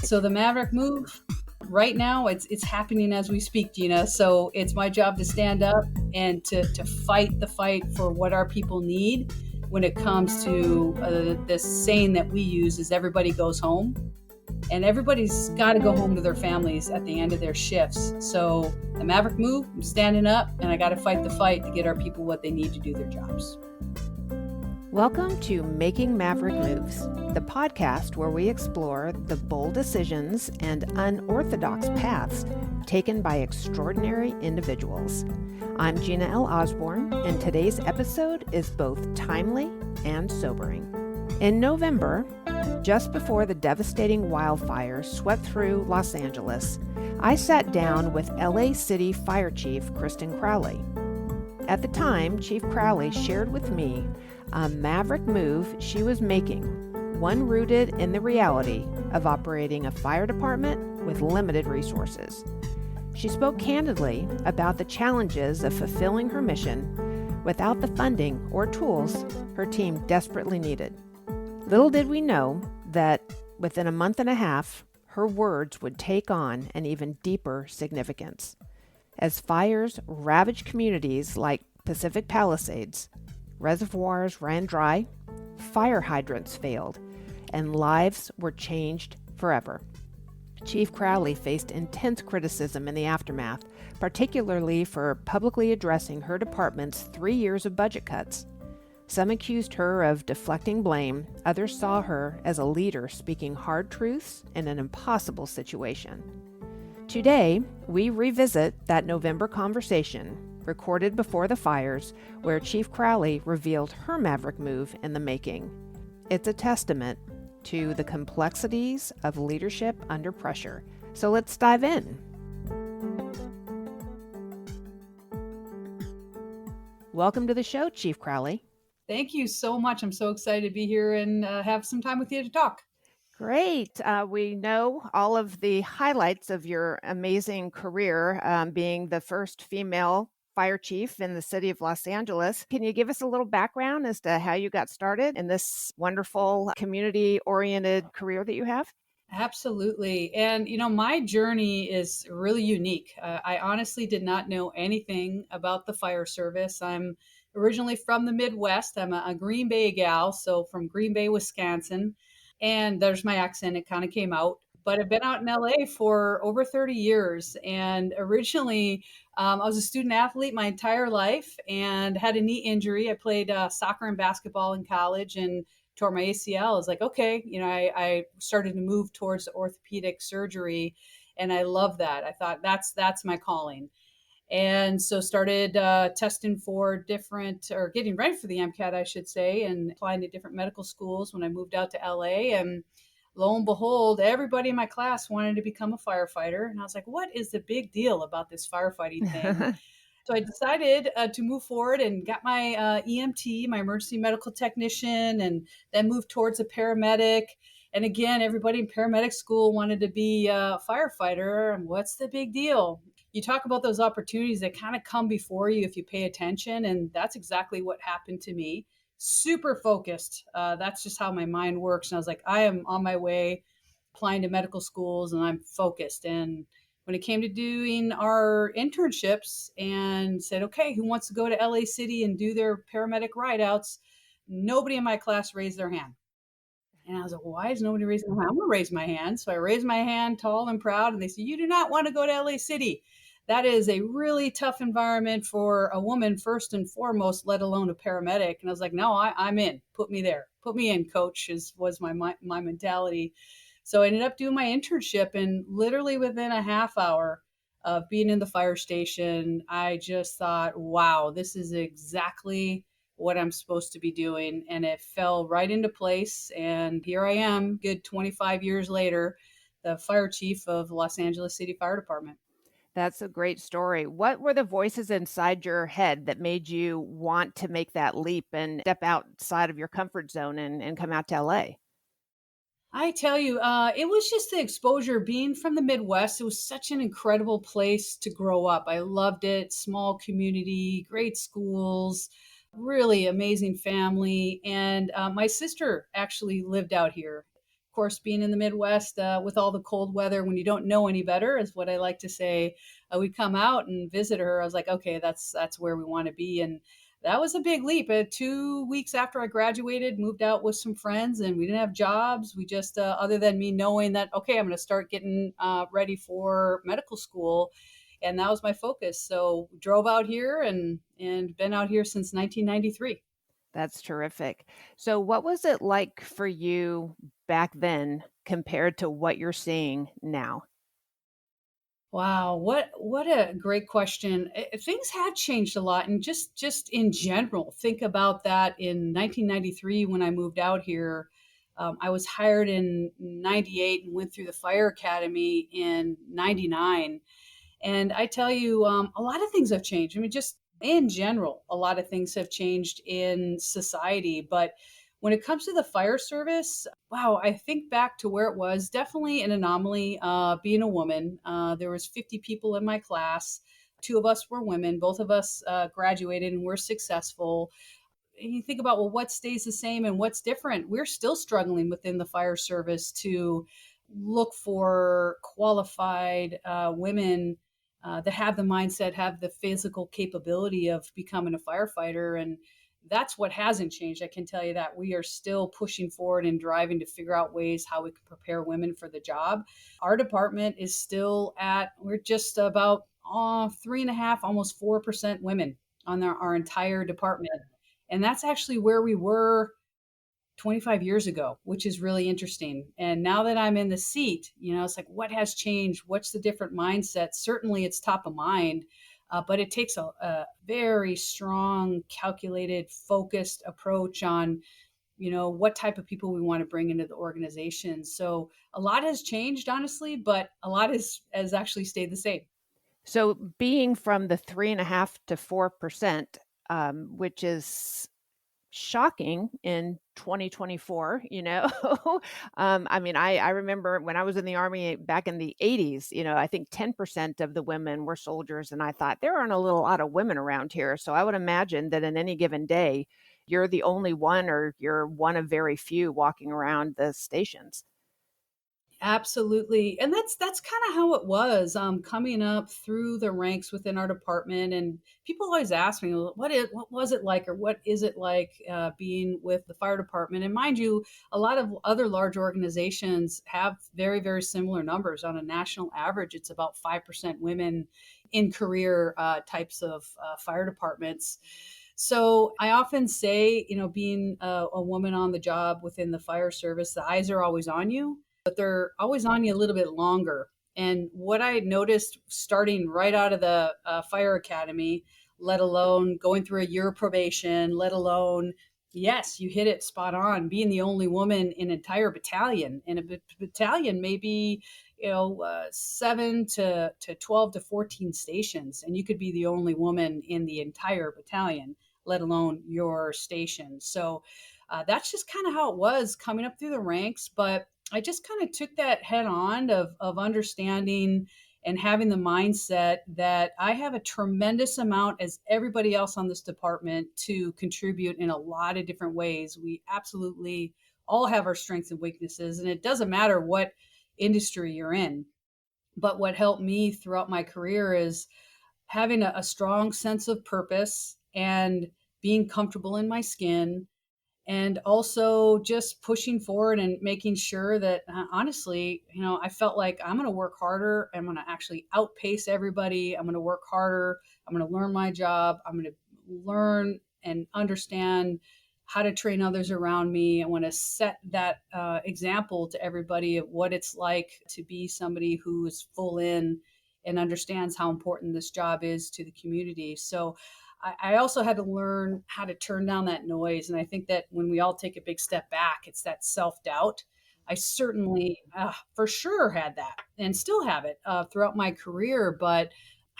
So the Maverick move right now, it's happening as we speak, Gina. So it's my job to stand up and to fight the fight for what our people need when it comes to this saying that we use is everybody goes home. And everybody's got to go home to their families at the end of their shifts. So the Maverick move, I'm standing up, and I got to fight the fight to get our people what they need to do their jobs. Welcome to Making Maverick Moves, the podcast where we explore the bold decisions and unorthodox paths taken by extraordinary individuals. I'm Gina L. Osborn, and today's episode is both timely and sobering. In November, just before the devastating wildfires swept through Los Angeles, I sat down with LA City Fire Chief Kristin Crowley. At the time, Chief Crowley shared with me a maverick move she was making, one rooted in the reality of operating a fire department with limited resources. She spoke candidly about the challenges of fulfilling her mission without the funding or tools her team desperately needed. Little did we know that within a month and a half, her words would take on an even deeper significance. As fires ravaged communities like Pacific Palisades, reservoirs ran dry, fire hydrants failed, and lives were changed forever. Chief Crowley faced intense criticism in the aftermath, particularly for publicly addressing her department's 3 years of budget cuts. Some accused her of deflecting blame, others saw her as a leader speaking hard truths in an impossible situation. Today, we revisit that November conversation, recorded before the fires, where Chief Crowley revealed her maverick move in the making. It's a testament to the complexities of leadership under pressure. So let's dive in. Welcome to the show, Chief Crowley. Thank you so much. I'm so excited to be here and have some time with you to talk. Great. We know all of the highlights of your amazing career, being the first female fire chief in the city of Los Angeles. Can you give us a little background as to how you got started in this wonderful community-oriented career that you have? Absolutely. And, my journey is really unique. I honestly did not know anything about the fire service. I'm originally from the Midwest. I'm a Green Bay gal, so from Green Bay, Wisconsin. And there's my accent. It kind of came out. But I've been out in LA for over 30 years. And originally, I was a student athlete my entire life and had a knee injury. I played soccer and basketball in college and tore my ACL. I was like, okay, I started to move towards orthopedic surgery. And I love that. I thought that's my calling. And so started testing for getting ready for the MCAT, I should say, and applying to different medical schools when I moved out to LA. And lo and behold, everybody in my class wanted to become a firefighter. And I was like, what is the big deal about this firefighting thing? So I decided to move forward and got my EMT, my emergency medical technician, and then moved towards a paramedic. And again, everybody in paramedic school wanted to be a firefighter. And what's the big deal? You talk about those opportunities that kind of come before you if you pay attention. And that's exactly what happened to me. Super focused. That's just how my mind works. And I was like, I am on my way applying to medical schools and I'm focused. And when it came to doing our internships and said, okay, who wants to go to LA City and do their paramedic rideouts? Nobody in my class raised their hand. And I was like, why is nobody raising their hand? I'm going to raise my hand. So I raised my hand tall and proud. And they said, you do not want to go to LA City. That is a really tough environment for a woman, first and foremost, let alone a paramedic. And I was like, no, I'm in. Put me there. Put me in, coach, was my mentality. So I ended up doing my internship. And literally within a half hour of being in the fire station, I just thought, wow, this is exactly what I'm supposed to be doing. And it fell right into place. And here I am, good 25 years later, the fire chief of Los Angeles City Fire Department. That's a great story. What were the voices inside your head that made you want to make that leap and step outside of your comfort zone and come out to LA? I tell you, it was just the exposure being from the Midwest. It was such an incredible place to grow up. I loved it. Small community, great schools, really amazing family. And my sister actually lived out here. course, being in the Midwest with all the cold weather, when you don't know any better, is what I like to say. We come out and visit her. I was like, okay, that's where we want to be, and that was a big leap. 2 weeks after I graduated, moved out with some friends, and we didn't have jobs. We just, other than me knowing that, okay, I'm going to start getting ready for medical school, and that was my focus. So drove out here and been out here since 1993. That's terrific. So, what was it like for you back then compared to what you're seeing now? Wow, what a great question. Things have changed a lot, and just in general, think about that. In 1993, when I moved out here, I was hired in '98 and went through the fire academy in '99. And I tell you, a lot of things have changed. I mean, just in general, a lot of things have changed in society. But when it comes to the fire service, wow, I think back to where it was definitely an anomaly. Being a woman, there was 50 people in my class. Two of us were women. Both of us graduated and were successful. And you think about, well, what stays the same and what's different? We're still struggling within the fire service to look for qualified women that have the mindset, have the physical capability of becoming a firefighter. And that's what hasn't changed. I can tell you that we are still pushing forward and driving to figure out ways how we can prepare women for the job. Our department is still we're just about 3.5, almost 4% women on our entire department. And that's actually where we were 25 years ago, which is really interesting. And now that I'm in the seat, it's like, what has changed? What's the different mindset? Certainly it's top of mind, but it takes a very strong, calculated, focused approach on, what type of people we want to bring into the organization. So a lot has changed, honestly, but a lot has actually stayed the same. So, being from the 3.5 to 4%, which is shocking in 2024, I mean, I remember when I was in the Army back in the 80s, I think 10% of the women were soldiers. And I thought there aren't a lot of women around here. So I would imagine that in any given day, you're the only one or you're one of very few walking around the stations. Absolutely. And that's kind of how it was coming up through the ranks within our department. And people always ask me, "Well, what was it like, or what is it like being with the fire department?" And mind you, a lot of other large organizations have very, very similar numbers. On a national average, it's about 5% women in career types of fire departments. So I often say, being a woman on the job within the fire service, the eyes are always on you, but they're always on you a little bit longer. And what I noticed starting right out of the fire academy, let alone going through a year of probation, let alone, yes, you hit it spot on, being the only woman in an entire battalion. And a battalion may be, 7 to 12 to 14 stations, and you could be the only woman in the entire battalion, let alone your station. So that's just kind of how it was coming up through the ranks. But I just kind of took that head on of understanding and having the mindset that I have a tremendous amount, as everybody else on this department, to contribute in a lot of different ways. We absolutely all have our strengths and weaknesses, and it doesn't matter what industry you're in. But what helped me throughout my career is having a strong sense of purpose and being comfortable in my skin, and also just pushing forward and making sure that honestly, I felt like I'm going to work harder. I'm going to actually outpace everybody. I'm going to work harder. I'm going to learn my job. I'm going to learn and understand how to train others around me. I want to set that example to everybody of what it's like to be somebody who is full in and understands how important this job is to the community. So I also had to learn how to turn down that noise. And I think that when we all take a big step back, it's that self doubt. I certainly, for sure, had that and still have it throughout my career. But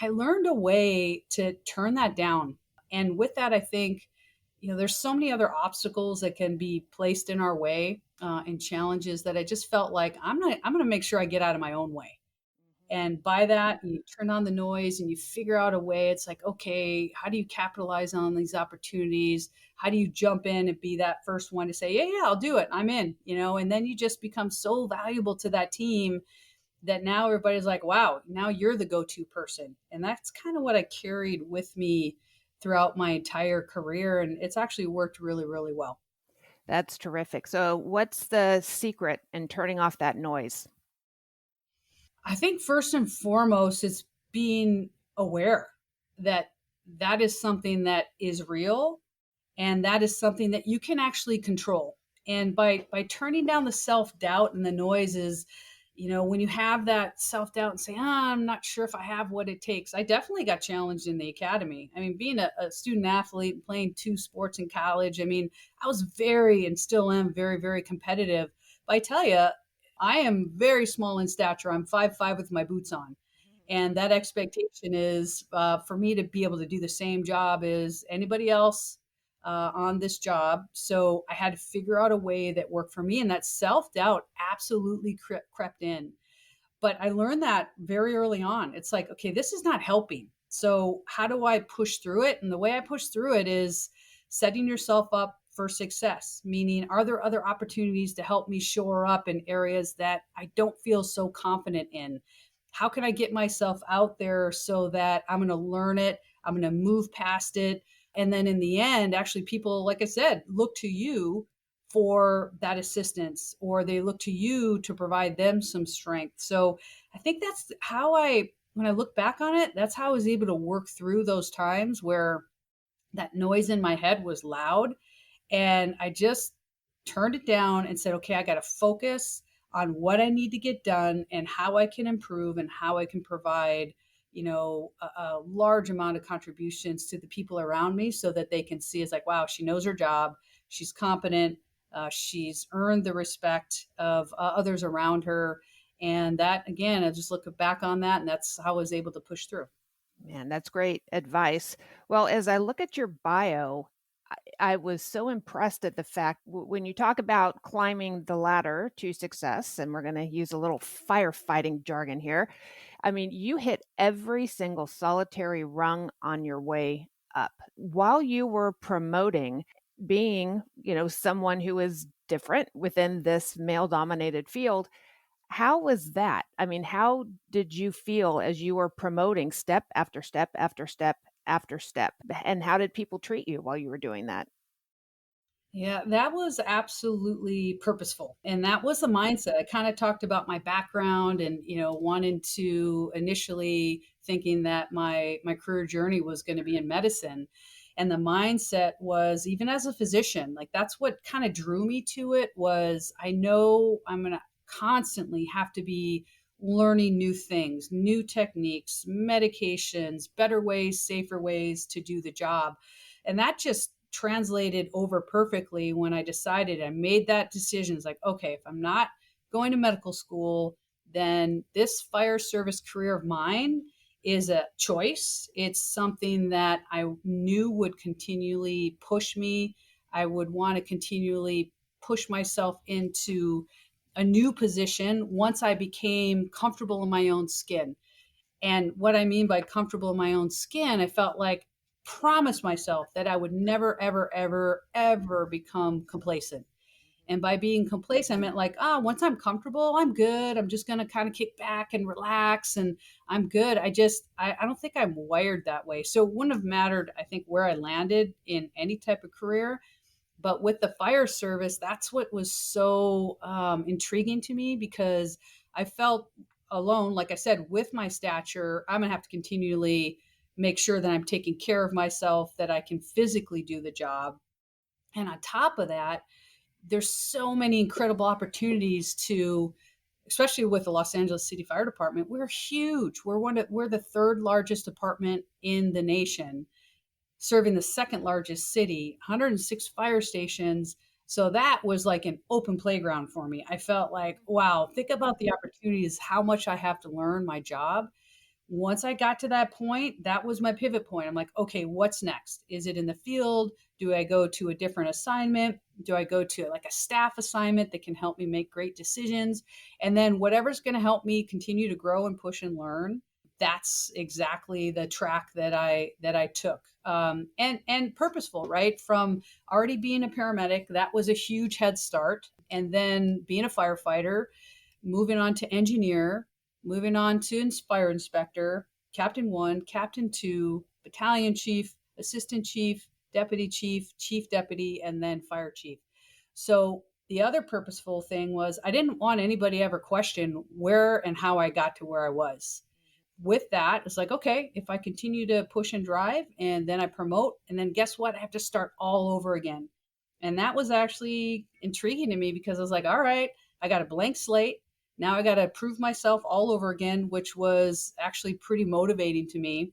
I learned a way to turn that down. And with that, I think, there's so many other obstacles that can be placed in our way and challenges that I just felt like I'm going to make sure I get out of my own way. And by that, you turn on the noise and you figure out a way. It's like, okay, how do you capitalize on these opportunities? How do you jump in and be that first one to say, yeah, yeah, I'll do it. I'm in, and then you just become so valuable to that team that now everybody's like, wow, now you're the go-to person. And that's kind of what I carried with me throughout my entire career. And it's actually worked really, really well. That's terrific. So, what's the secret in turning off that noise? I think first and foremost, it's being aware that that is something that is real and that is something that you can actually control. And by turning down the self-doubt and the noises, when you have that self-doubt and say, I'm not sure if I have what it takes. I definitely got challenged in the academy. I mean, being a student athlete and playing two sports in college, I mean, I was very and still am very, very competitive. But I tell you, I am very small in stature. I'm 5'5" with my boots on. And that expectation is for me to be able to do the same job as anybody else on this job. So I had to figure out a way that worked for me. And that self doubt absolutely crept in. But I learned that very early on. It's like, okay, this is not helping. So how do I push through it? And the way I push through it is setting yourself up for success, meaning, are there other opportunities to help me shore up in areas that I don't feel so confident in? How can I get myself out there so that I'm going to learn it? I'm going to move past it. And then in the end, actually, people, like I said, look to you for that assistance, or they look to you to provide them some strength. So I think that's how when I look back on it, that's how I was able to work through those times where that noise in my head was loud. And I just turned it down and said, okay, I got to focus on what I need to get done and how I can improve and how I can provide, a large amount of contributions to the people around me so that they can see it's like, wow, she knows her job. She's competent. She's earned the respect of others around her. And that, again, I just look back on that, and that's how I was able to push through. Man, that's great advice. Well, as I look at your bio, I was so impressed at the fact when you talk about climbing the ladder to success, and we're going to use a little firefighting jargon here. I mean, you hit every single solitary rung on your way up while you were promoting being, someone who is different within this male dominated field. How was that? I mean, how did you feel as you were promoting step after step after step after step? And how did people treat you while you were doing that? Yeah, that was absolutely purposeful. And that was the mindset. I kind of talked about my background and, wanting to initially thinking that my career journey was going to be in medicine. And the mindset was even as a physician, like that's what kind of drew me to it was I know I'm going to constantly have to be learning new things, new techniques, medications, better ways, safer ways to do the job. And that just translated over perfectly when I decided I made that decision. It's like, okay, if I'm not going to medical school, then this fire service career of mine is a choice. It's something that I knew would continually push me. I would want to continually push myself into a new position once I became comfortable in my own skin. And what I mean by comfortable in my own skin, I felt like promised myself that I would never, ever, ever, ever become complacent. And by being complacent, I meant like, once I'm comfortable, I'm good. I'm just going to kind of kick back and relax and I'm good. I don't think I'm wired that way. So it wouldn't have mattered, I think, where I landed in any type of career. But with the fire service, that's what was so intriguing to me because I felt alone, like I said, with my stature, I'm going to have to continually make sure that I'm taking care of myself, that I can physically do the job. And on top of that, there's so many incredible opportunities to, especially with the Los Angeles City Fire Department. We're huge. We're the third largest department in the nation, serving the second largest city, 106 fire stations. So that was like an open playground for me. I felt like, wow, think about the opportunities, how much I have to learn my job. Once I got to that point, that was my pivot point. I'm like, okay, what's next? Is it in the field? Do I go to a different assignment? Do I go to like a staff assignment that can help me make great decisions? And then whatever's going to help me continue to grow and push and learn, that's exactly the track that I took. And purposeful, right? From already being a paramedic, that was a huge head start. And then being a firefighter, moving on to engineer, moving on to fire inspector, captain one, captain two, battalion chief, assistant chief, deputy chief, chief deputy, and then fire chief. So the other purposeful thing was I didn't want anybody ever question where and how I got to where I was. With that, it's like, okay, if I continue to push and drive and then I promote, and then guess what? I have to start all over again. And that was actually intriguing to me because I was like, all right, I got a blank slate. Now I got to prove myself all over again, which was actually pretty motivating to me.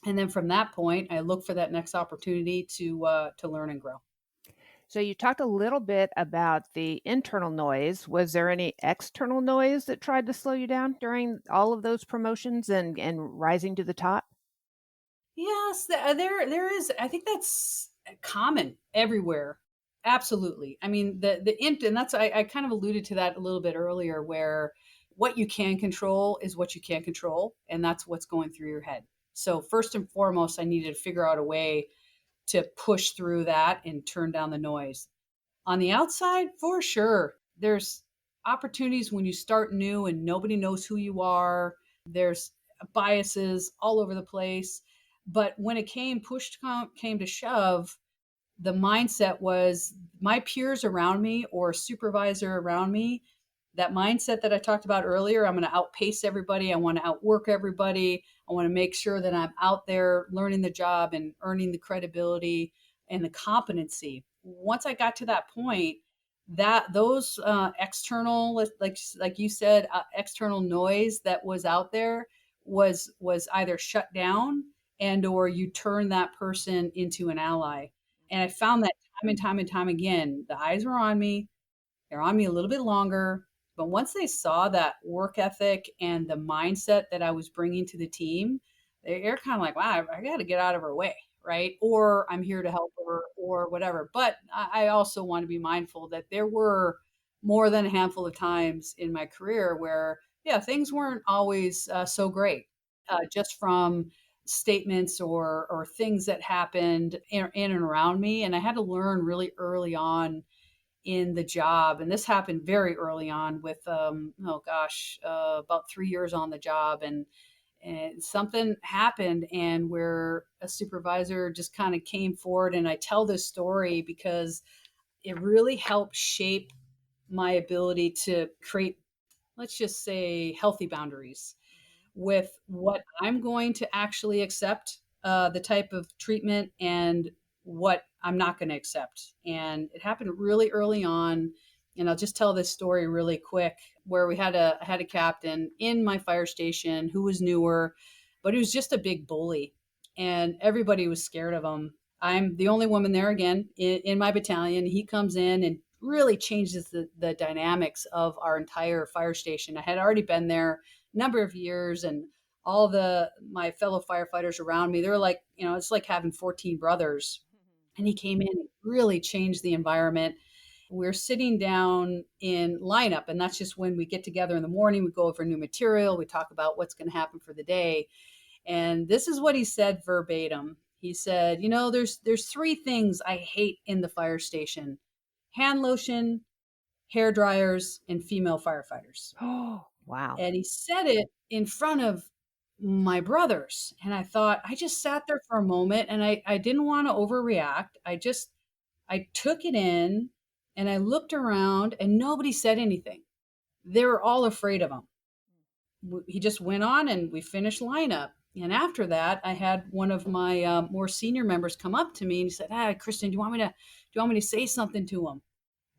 And then from that point, I look for that next opportunity to learn and grow. So you talked a little bit about the internal noise. Was there any external noise that tried to slow you down during all of those promotions and rising to the top? Yes, there is. I think that's common everywhere. Absolutely. I mean, and that's I kind of alluded to that a little bit earlier, where what you can control is what you can't control, and that's what's going through your head. So first and foremost, I needed to figure out a way to push through that and turn down the noise. On the outside, for sure, there's opportunities when you start new and nobody knows who you are. There's biases all over the place. But when it came to shove, the mindset was my peers around me or supervisor around me, that mindset that I talked about earlier. I'm going to outpace everybody. I want to outwork everybody. I want to make sure that I'm out there learning the job and earning the credibility and the competency. Once I got to that point, that those external, like you said, external noise that was out there was either shut down and or you turn that person into an ally. And I found that time and time and time again, the eyes were on me. They're on me a little bit longer. But once they saw that work ethic and the mindset that I was bringing to the team, they're kind of like, wow, I got to get out of her way, right? Or I'm here to help her or whatever. But I also want to be mindful that there were more than a handful of times in my career where, yeah, things weren't always so great, just from statements or things that happened in and around me. And I had to learn really early on in the job. And this happened very early on with, about 3 years on the job. And something happened and where a supervisor just kind of came forward. And I tell this story because it really helped shape my ability to create, let's just say, healthy boundaries with what I'm going to actually accept, the type of treatment, and what I'm not going to accept. And it happened really early on. And I'll just tell this story really quick, where I had a captain in my fire station who was newer, but he was just a big bully, and everybody was scared of him. I'm the only woman there again in my battalion. He comes in and really changes the dynamics of our entire fire station. I had already been there a number of years, and all my fellow firefighters around me, they were like, it's like having 14 brothers. And he came in and really changed the environment. We're sitting down in lineup, and that's just when we get together in the morning. We go over new material. We talk about what's going to happen for the day. And this is what he said verbatim. He said, there's three things I hate in the fire station: hand lotion, hair dryers, and female firefighters. Oh, wow. And he said it in front of my brothers. And I thought, I just sat there for a moment, and I didn't want to overreact. I took it in, and I looked around, and nobody said anything. They were all afraid of him. He just went on, and we finished lineup. And after that, I had one of my more senior members come up to me and he said, Kristin, do you want me to say something to him?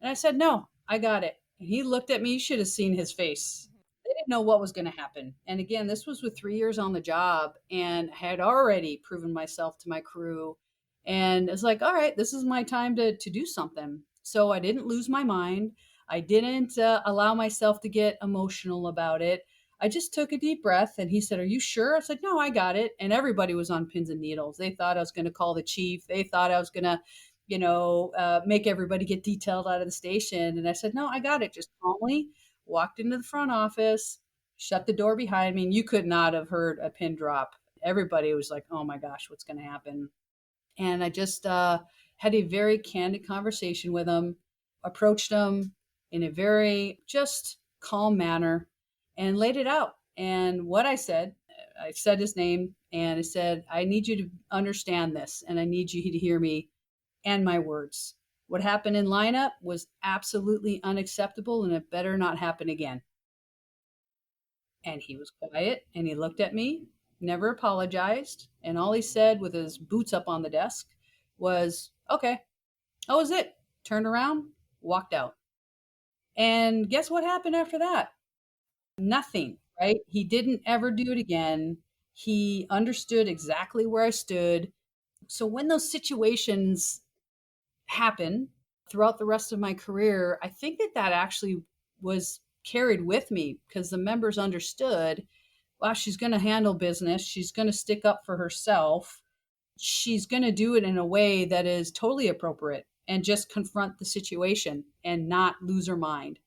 And I said, no, I got it. And he looked at me. You should have seen his face. They didn't know what was going to happen. And again, this was with 3 years on the job, and had already proven myself to my crew. And it's like, all right, this is my time to do something. So I didn't lose my mind. I didn't allow myself to get emotional about it. I just took a deep breath and he said, "Are you sure?" I said, "No, I got it." And everybody was on pins and needles. They thought I was going to call the chief. They thought I was going to, make everybody get detailed out of the station. And I said, "No, I got it." Just calmly walked into the front office, shut the door behind me. And you could not have heard a pin drop. Everybody was like, "Oh my gosh, what's going to happen?" And I just had a very candid conversation with him, approached him in a very just calm manner and laid it out. And what I said his name and I said, "I need you to understand this and I need you to hear me and my words. What happened in lineup was absolutely unacceptable and it better not happen again." And he was quiet and he looked at me, never apologized. And all he said with his boots up on the desk was, "Okay." That was it. Turned around, walked out. And guess what happened after that? Nothing, right? He didn't ever do it again. He understood exactly where I stood. So when those situations happen throughout the rest of my career, I think that actually was carried with me because the members understood, wow, she's going to handle business. She's going to stick up for herself. She's going to do it in a way that is totally appropriate and just confront the situation and not lose her mind.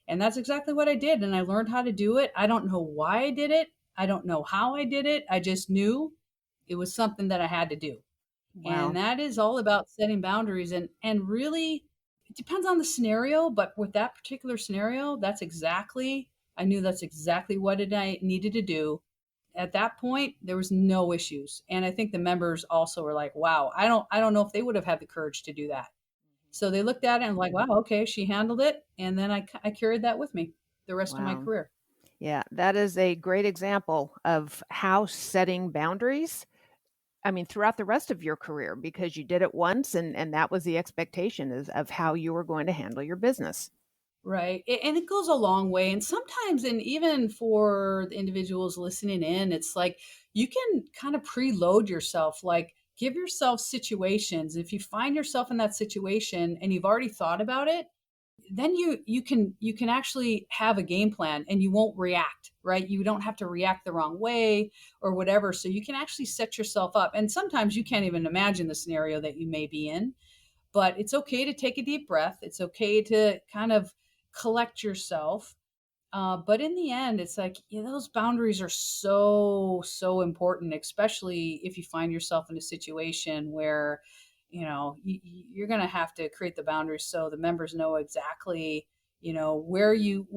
And that's exactly what I did. And I learned how to do it. I don't know why I did it. I don't know how I did it. I just knew it was something that I had to do. And Wow. that is all about setting boundaries and really it depends on the scenario, but with that particular scenario, I knew that's exactly what I needed to do. At that point, there was no issues. And I think the members also were like, wow, I don't know if they would have had the courage to do that. So they looked at it and like, wow, okay, she handled it. And then I carried that with me the rest of my Wow. career. Yeah, that is a great example of how setting boundaries, I mean, throughout the rest of your career, because you did it once and that was the expectation is of how you were going to handle your business. Right. And it goes a long way. And sometimes, and even for the individuals listening in, it's like you can kind of preload yourself, like give yourself situations. If you find yourself in that situation and you've already thought about it, then you can actually have a game plan and you won't react, right? You don't have to react the wrong way or whatever. So you can actually set yourself up. And sometimes you can't even imagine the scenario that you may be in, but it's okay to take a deep breath. It's okay to kind of collect yourself. But in the end, it's like, those boundaries are so, so important, especially if you find yourself in a situation where, you're going to have to create the boundaries so the members know exactly, where you,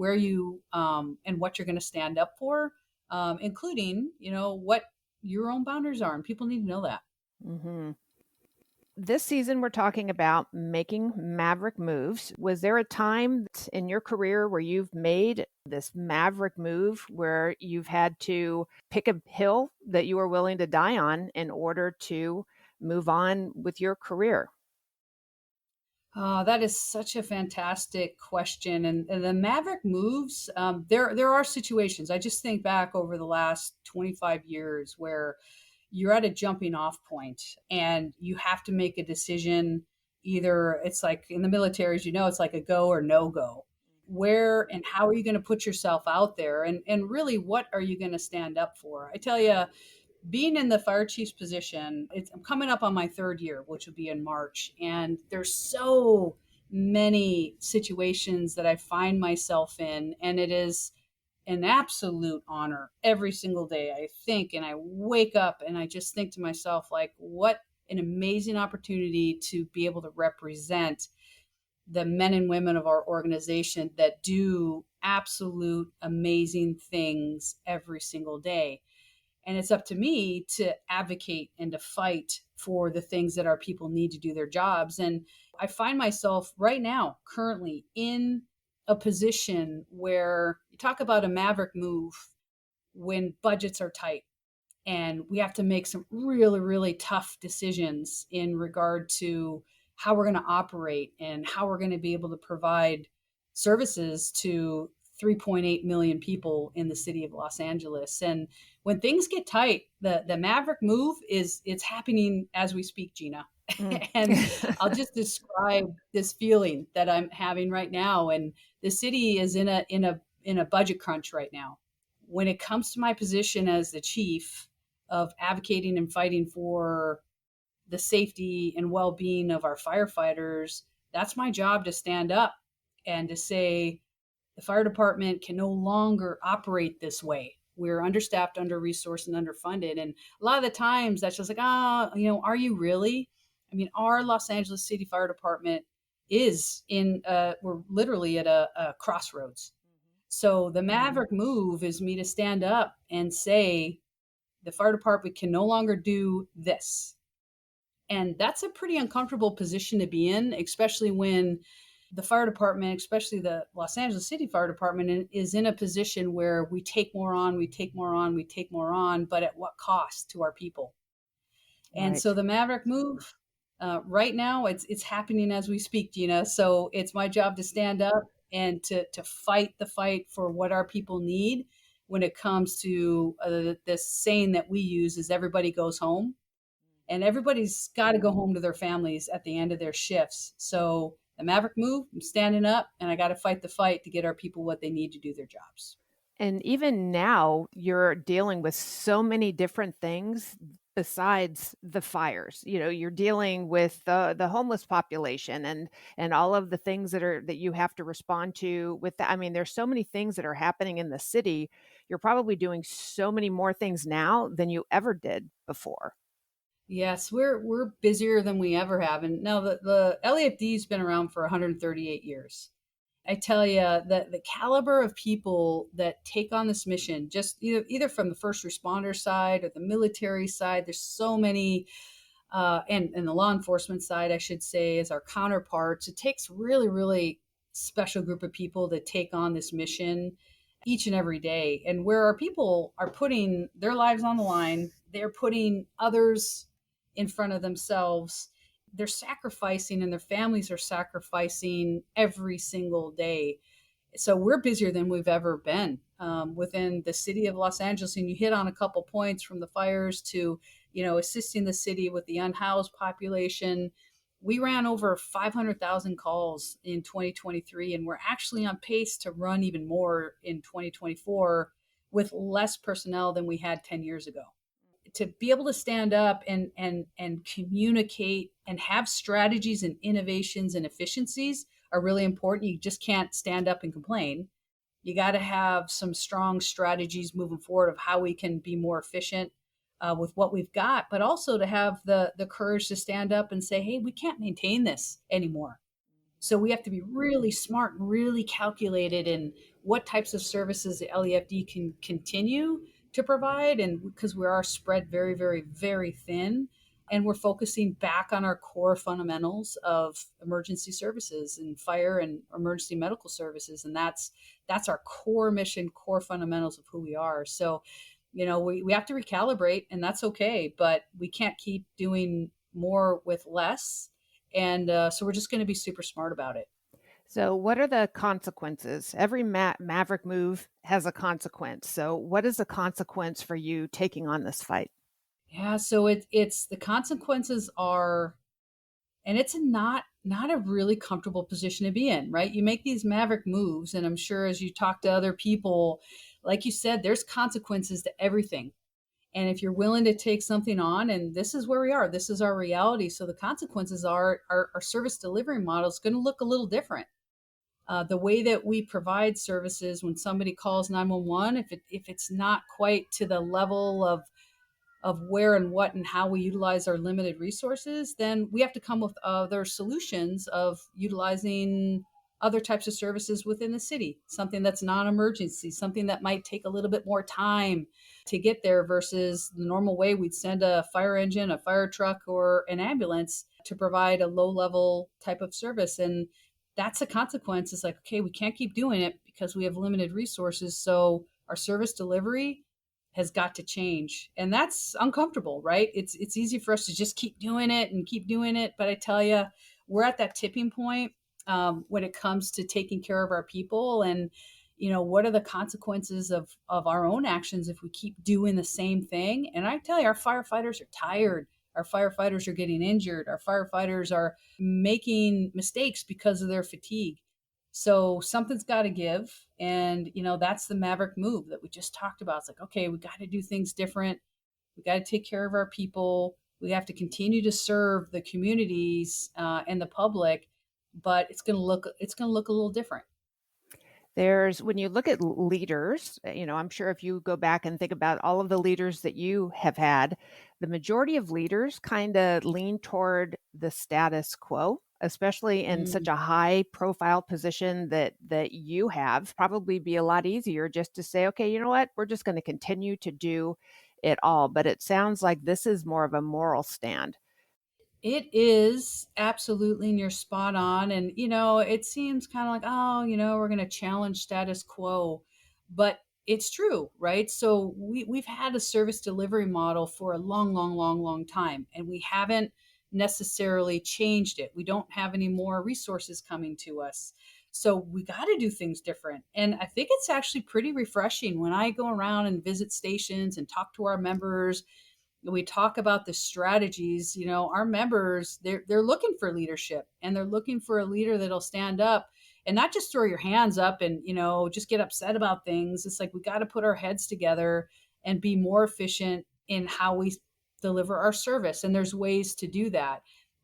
and what you're going to stand up for, including, what your own boundaries are. And people need to know that. Hmm. This season, we're talking about making maverick moves. Was there a time in your career where you've made this maverick move where you've had to pick a hill that you were willing to die on in order to move on with your career? That is such a fantastic question. And the Maverick moves, there are situations. I just think back over the last 25 years where you're at a jumping off point and you have to make a decision. Either it's like in the military, as you know, it's like a go or no go. Where and how are you going to put yourself out there? And really, what are you going to stand up for? I tell you, being in the fire chief's position, I'm coming up on my third year, which will be in March. And there's so many situations that I find myself in. And it is an absolute honor every single day. I think and I wake up and I just think to myself, like, what an amazing opportunity to be able to represent the men and women of our organization that do absolute amazing things every single day. And it's up to me to advocate and to fight for the things that our people need to do their jobs. And I find myself right now, currently in a position where you talk about a maverick move when budgets are tight and we have to make some really, really tough decisions in regard to how we're going to operate and how we're going to be able to provide services to 3.8 million people in the city of Los Angeles. And when things get tight, the Maverick move it's happening as we speak, Gina. Mm. And I'll just describe this feeling that I'm having right now. And the city is in a budget crunch right now. when it comes to my position as the chief of advocating and fighting for the safety and well-being of our firefighters, that's my job to stand up and to say the fire department can no longer operate this way. We're understaffed, under-resourced, and underfunded. And a lot of the times that's just like, are you really? I mean, our Los Angeles City Fire Department is we're literally at a crossroads. So the Maverick move is me to stand up and say the fire department can no longer do this. And that's a pretty uncomfortable position to be in, especially when the fire department, especially the Los Angeles City Fire Department, is in a position where we take more on, we take more on, we take more on, but at what cost to our people? And so the Maverick move, right now, it's happening as we speak, Gina. So it's my job to stand up and to fight the fight for what our people need when it comes to this saying that we use is everybody goes home. And everybody's got to go home to their families at the end of their shifts. So the Maverick move, I'm standing up, and I got to fight the fight to get our people what they need to do their jobs. And even now, you're dealing with so many different things besides the fires. You're dealing with the homeless population and all of the things that you have to respond to with that. I mean, there's so many things that are happening in the city. You're probably doing so many more things now than you ever did before. Yes, we're busier than we ever have. And now the LAFD has been around for 138 years. I tell you that the caliber of people that take on this mission, just either from the first responder side or the military side, there's so many, and the law enforcement side, I should say, as our counterparts. It takes really, really special group of people that take on this mission each and every day. And where our people are putting their lives on the line, they're putting others in front of themselves. They're sacrificing and their families are sacrificing every single day. So we're busier than we've ever been within the city of Los Angeles. And you hit on a couple points, from the fires to, assisting the city with the unhoused population. We ran over 500,000 calls in 2023, and we're actually on pace to run even more in 2024 with less personnel than we had 10 years ago. To be able to stand up and communicate and have strategies and innovations and efficiencies are really important. You just can't stand up and complain. You got to have some strong strategies moving forward of how we can be more efficient with what we've got, but also to have the courage to stand up and say, hey, we can't maintain this anymore. So we have to be really smart and really calculated in what types of services the LAFD can continue to provide. And because we are spread very, very, very thin, and we're focusing back on our core fundamentals of emergency services and fire and emergency medical services. And that's our core mission, core fundamentals of who we are. So, we have to recalibrate, and that's okay, but we can't keep doing more with less. And so we're just going to be super smart about it. So what are the consequences? Every Maverick move has a consequence. So what is the consequence for you taking on this fight? Yeah, so it's the consequences are, and it's not a really comfortable position to be in, right? You make these Maverick moves, and I'm sure as you talk to other people, like you said, there's consequences to everything. And if you're willing to take something on, and this is where we are, this is our reality. So the consequences are our service delivery model is going to look a little different. The way that we provide services when somebody calls 911, if it's not quite to the level of where and what and how we utilize our limited resources, then we have to come with other solutions of utilizing other types of services within the city, something that's non-emergency, something that might take a little bit more time to get there versus the normal way we'd send a fire engine, a fire truck, or an ambulance to provide a low-level type of service. And that's a consequence. It's like, okay, we can't keep doing it because we have limited resources. So our service delivery has got to change. And that's uncomfortable, right? It's easy for us to just keep doing it and keep doing it. But I tell you, we're at that tipping point when it comes to taking care of our people. And, what are the consequences of our own actions if we keep doing the same thing? And I tell you, our firefighters are tired. Our firefighters are getting injured. Our firefighters are making mistakes because of their fatigue. So something's got to give. And, that's the Maverick move that we just talked about. It's like, okay, we got to do things different. We got to take care of our people. We have to continue to serve the communities and the public, but it's going to look a little different. When you look at leaders, I'm sure if you go back and think about all of the leaders that you have had, the majority of leaders kind of lean toward the status quo, especially in such Mm. a high profile position that you have. Probably be a lot easier just to say, okay, you know what, we're just going to continue to do it all. But it sounds like this is more of a moral stand. It is absolutely, and you're spot on. And, it seems kind of like, oh, we're going to challenge status quo. But it's true, right? So we've had a service delivery model for a long, long, long, long time, and we haven't necessarily changed it. We don't have any more resources coming to us. So we got to do things different. And I think it's actually pretty refreshing when I go around and visit stations and talk to our members. We talk about the strategies. Our members, they're looking for leadership, and they're looking for a leader that'll stand up and not just throw your hands up and just get upset about things. It's like we got to put our heads together and be more efficient in how we deliver our service, and there's ways to do that.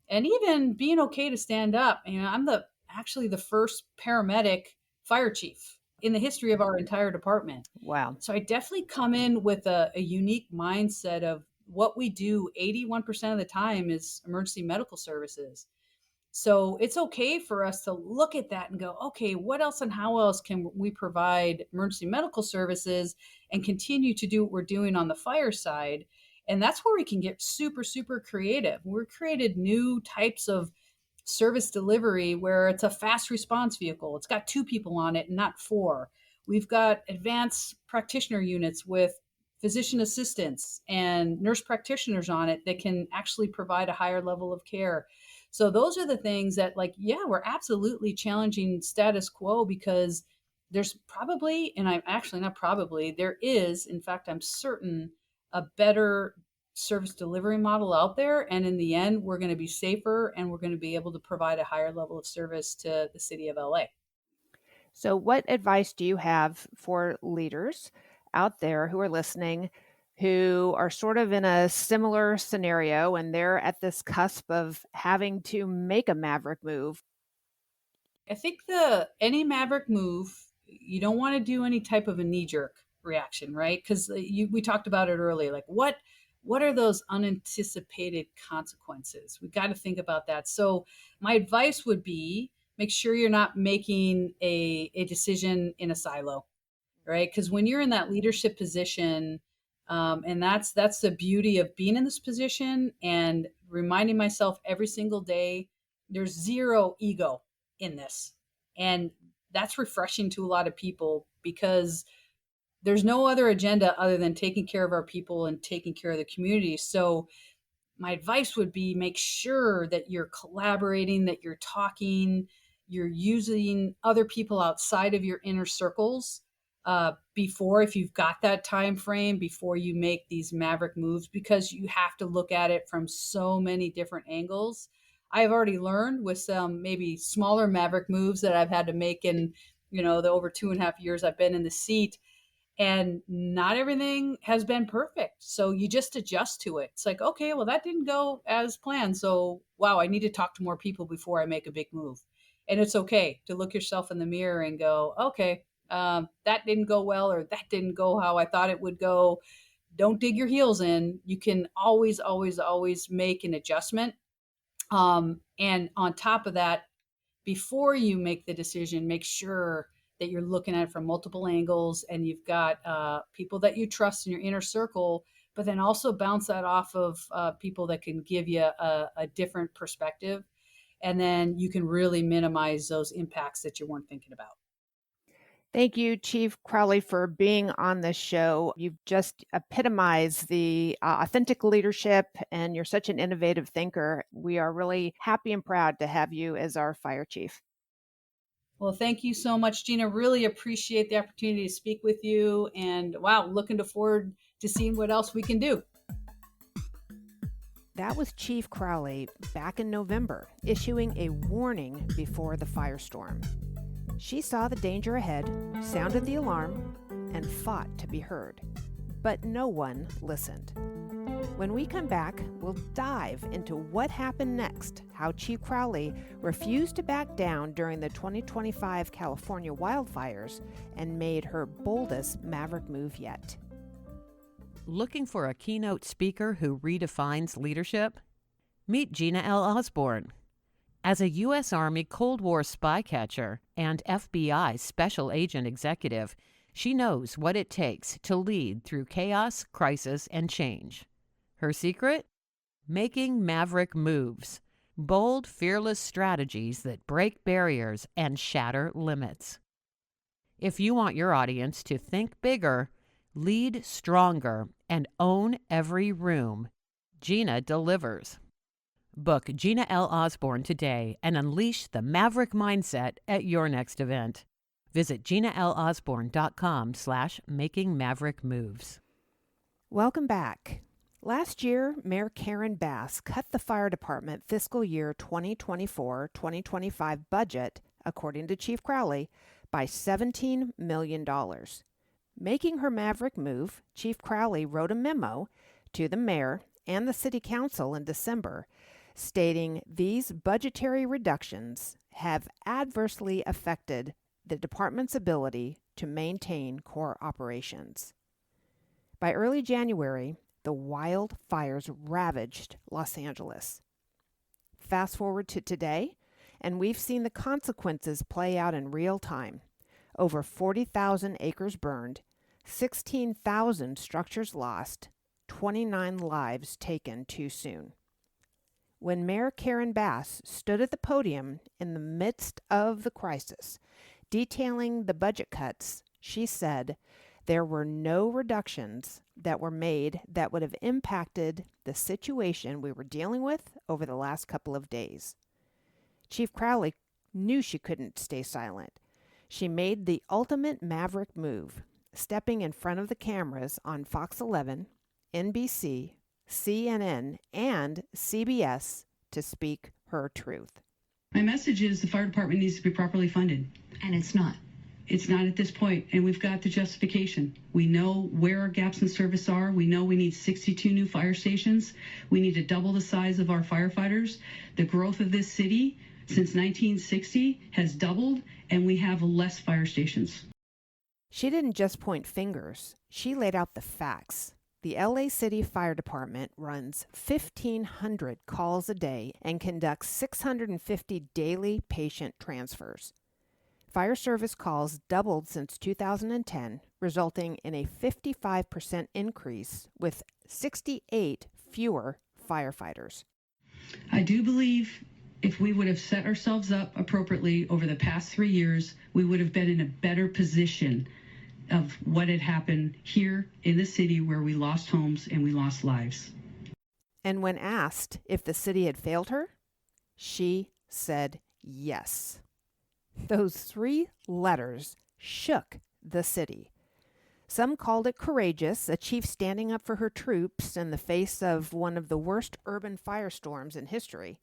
And even being okay to stand up. I'm the first paramedic fire chief in the history of our entire department. Wow. So I definitely come in with a unique mindset of what we do 81% of the time is emergency medical services. So it's okay for us to look at that and go, okay, what else and how else can we provide emergency medical services and continue to do what we're doing on the fire side? And that's where we can get super, super creative. We're created new types of service delivery where it's a fast response vehicle. It's got 2 people on it, not 4. We've got advanced practitioner units with physician assistants and nurse practitioners on it that can actually provide a higher level of care. So those are the things that, like, yeah, we're absolutely challenging status quo, because there's probably, and I'm actually not probably, there is, in fact, I'm certain, a better service delivery model out there. And in the end, we're going to be safer, and we're going to be able to provide a higher level of service to the city of LA. So, what advice do you have for leaders out there who are listening, who are sort of in a similar scenario and they're at this cusp of having to make a maverick move? I think any Maverick move, you don't want to do any type of a knee jerk reaction, right? Because we talked about it earlier. Like, what are those unanticipated consequences? We got to think about that. So my advice would be, make sure you're not making a decision in a silo, right? Because when you're in that leadership position, and that's the beauty of being in this position, and reminding myself every single day, there's zero ego in this, and that's refreshing to a lot of people, because there's no other agenda other than taking care of our people and taking care of the community. So my advice would be, make sure that you're collaborating, that you're talking, you're using other people outside of your inner circles, before, if you've got that time frame, before you make these maverick moves, because you have to look at it from so many different angles. I've already learned with some maybe smaller maverick moves that I've had to make in the over 2.5 years I've been in the seat, and not everything has been perfect. So you just adjust to it. It's like, okay, well, that didn't go as planned. So, wow, I need to talk to more people before I make a big move. And it's okay to look yourself in the mirror and go, okay, that didn't go well, or that didn't go how I thought it would go. Don't dig your heels in. You can always, always, always make an adjustment. And on top of that, before you make the decision, make sure that you're looking at it from multiple angles, and you've got people that you trust in your inner circle, but then also bounce that off of people that can give you a different perspective. And then you can really minimize those impacts that you weren't thinking about. Thank you, Chief Crowley, for being on this show. You've just epitomized the authentic leadership, and you're such an innovative thinker. We are really happy and proud to have you as our fire chief. Well, thank you so much, Gina. Really appreciate the opportunity to speak with you. And wow, looking forward to seeing what else we can do. That was Chief Crowley back in November, issuing a warning before the firestorm. She saw the danger ahead, sounded the alarm, and fought to be heard. But no one listened. When we come back, we'll dive into what happened next, how Chief Crowley refused to back down during the 2025 California wildfires and made her boldest Maverick move yet. Looking for a keynote speaker who redefines leadership? Meet Gina L. Osborn. As a U.S. Army Cold War spy catcher and FBI special agent executive, she knows what it takes to lead through chaos, crisis, and change. Her secret? Making Maverick moves. Bold, fearless strategies that break barriers and shatter limits. If you want your audience to think bigger, lead stronger, and own every room, Gina delivers. Book Gina L. Osborn today and unleash the Maverick mindset at your next event. Visit GinaLOsborn.com/makingmaverickmoves. Welcome back. Last year, Mayor Karen Bass cut the fire department fiscal year 2024-2025 budget, according to Chief Crowley, by $17 million. Making her Maverick move, Chief Crowley wrote a memo to the mayor and the city council in December, stating these budgetary reductions have adversely affected the department's ability to maintain core operations. By early January, the wildfires ravaged Los Angeles. Fast forward to today, and we've seen the consequences play out in real time. Over 40,000 acres burned, 16,000 structures lost, 29 lives taken too soon. When Mayor Karen Bass stood at the podium in the midst of the crisis, detailing the budget cuts, she said there were no reductions that were made that would have impacted the situation we were dealing with over the last couple of days. Chief Crowley knew she couldn't stay silent. She made the ultimate Maverick move, stepping in front of the cameras on Fox 11, NBC, CNN, and CBS to speak her truth. My message is the fire department needs to be properly funded. And it's not. It's not at this point, and we've got the justification. We know where our gaps in service are. We know we need 62 new fire stations. We need to double the size of our firefighters. The growth of this city since 1960 has doubled, and we have less fire stations. She didn't just point fingers. She laid out the facts. The LA City Fire Department runs 1,500 calls a day and conducts 650 daily patient transfers. Fire service calls doubled since 2010, resulting in a 55% increase with 68 fewer firefighters. I do believe if we would have set ourselves up appropriately over the past 3 years, we would have been in a better position of what had happened here in the city where we lost homes and we lost lives. And when asked if the city had failed her, she said yes. Those 3 letters shook the city. Some called it courageous, a chief standing up for her troops in the face of one of the worst urban firestorms in history.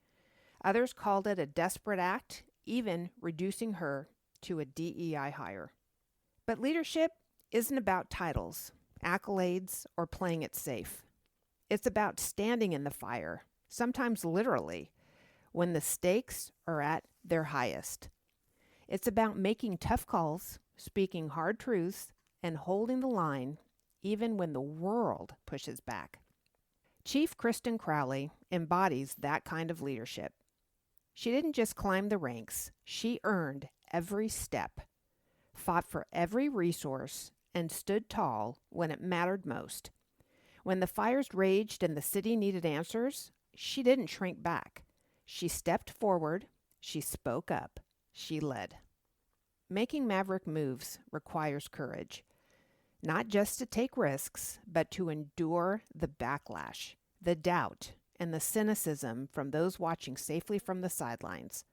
Others called it a desperate act, even reducing her to a DEI hire. But leadership isn't about titles, accolades, or playing it safe. It's about standing in the fire, sometimes literally, when the stakes are at their highest. It's about making tough calls, speaking hard truths, and holding the line even when the world pushes back. Chief Kristin Crowley embodies that kind of leadership. She didn't just climb the ranks, she earned every step, fought for every resource, and stood tall when it mattered most. When the fires raged and the city needed answers, she didn't shrink back. She stepped forward, she spoke up, she led. Making Maverick moves requires courage, not just to take risks, but to endure the backlash, the doubt, and the cynicism from those watching safely from the sidelines.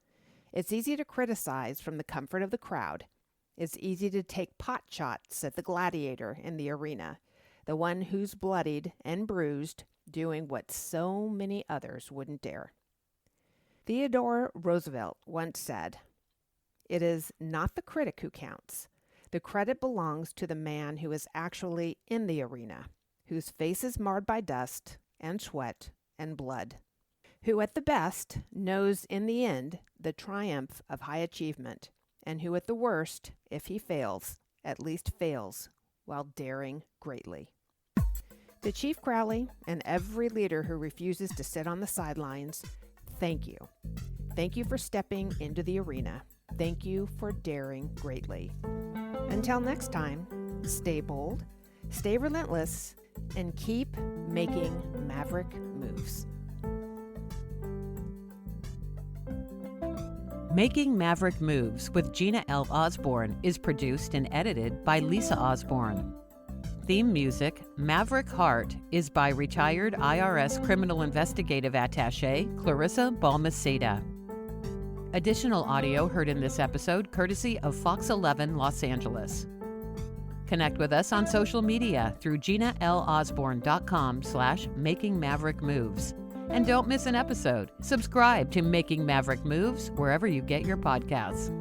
It's easy to criticize from the comfort of the crowd. It's easy to take pot shots at the gladiator in the arena, the one who's bloodied and bruised, doing what so many others wouldn't dare. Theodore Roosevelt once said, It is not the critic who counts. The credit belongs to the man who is actually in the arena, whose face is marred by dust and sweat and blood, who at the best knows in the end the triumph of high achievement, and who at the worst, if he fails, at least fails while daring greatly. To Chief Crowley and every leader who refuses to sit on the sidelines, thank you. Thank you for stepping into the arena. Thank you for daring greatly. Until next time, stay bold, stay relentless, and keep making maverick moves. Making Maverick Moves with Gina L. Osborn is produced and edited by Lisa Osborn. Theme music, Maverick Heart, is by retired IRS Criminal Investigative Attaché Clarissa Balmaceda. Additional audio heard in this episode courtesy of Fox 11 Los Angeles. Connect with us on social media through GinaLOsborn.com/makingmaverickmoves. And don't miss an episode. Subscribe to Making Maverick Moves wherever you get your podcasts.